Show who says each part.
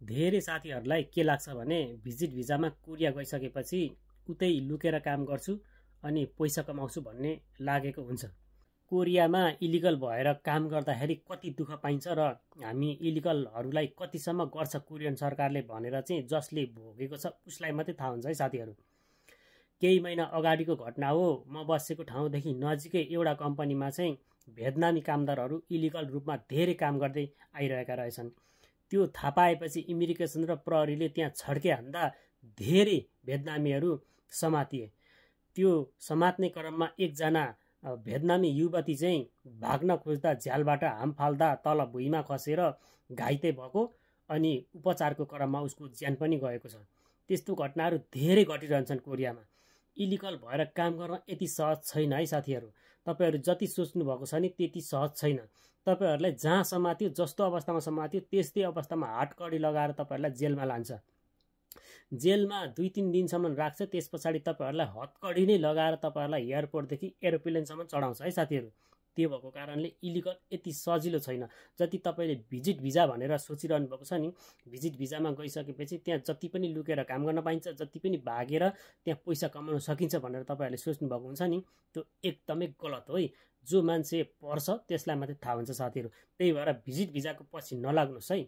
Speaker 1: धेरै साथीहरूलाई के लाग्छ भने भिजिट भिजामा कोरिया गइसकेपछि उतै लुकेर काम गर्छु अनि पैसा कमाउँछु भन्ने लागेको हुन्छ। कोरियामा इलिगल भएर काम गर्दाखेरि कति दुःख पाइन्छ र हामी इलिगलहरूलाई कतिसम्म गर्छ कोरियन सरकारले भनेर चाहिँ जसले भोगेको छ उसलाई मात्रै थाहा हुन्छ है साथीहरू। केही महिना अगाडिको घटना हो, म बसेको ठाउँदेखि नजिकै एउटा कम्पनीमा चाहिँ भेटनामी कामदारहरू इलिगल रूपमा धेरै काम गर्दै आइरहेका रहेछन्। त्यो थाहा पाएपछि इमिग्रेसन र प्रहरीले त्यहाँ छड्के हान्दा धेरै भेटनामीहरू समातिए। त्यो समात्ने क्रममा एकजना भेटनामी युवती चाहिँ भाग्न खोज्दा झ्यालबाट हाम फाल्दा तल भुइँमा खसेर घाइते भएको अनि उपचारको क्रममा उसको ज्यान पनि गएको छ। त्यस्तो घटनाहरू धेरै घटिरहन्छन् कोरियामा। इलिगल भएर काम गर्न यति सहज छैन है साथीहरू। तपाईहरू जति सोच्नु भएको छ नि त्यति सहज छैन। तपाईहरूलाई जहाँ समात्यो, जस्तो अवस्थामा समात्यो त्यस्तै अवस्थामा हातकडी लगाएर तपाईहरूलाई जेलमा लान्छ। जेलमा 2-3 दिनसम्म राख्छ। त्यस पछाडि तपाईहरूलाई हतकडी नै लगाएर तपाईहरूलाई एयरपोर्टदेखि एरोप्लेनसम्म चढाउँछ है साथीहरू। त्यो भएको कारणले इलिगल यति सजिलो छैन जति तपाईँले भिजिट भिजा भनेर सोचिरहनु भएको छ नि। भिजिट भिजामा गइसकेपछि त्यहाँ जति पनि लुकेर काम गर्न पाइन्छ, जति पनि भागेर त्यहाँ पैसा कमाउन सकिन्छ भनेर तपाईँहरूले सोच्नु भएको हुन्छ नि, त्यो एकदमै गलत हो है। जो मान्छे पर्छ त्यसलाई मात्रै थाहा हुन्छ साथीहरू। त्यही भएर भिजिट भिजाको पछि नलाग्नुहोस् है।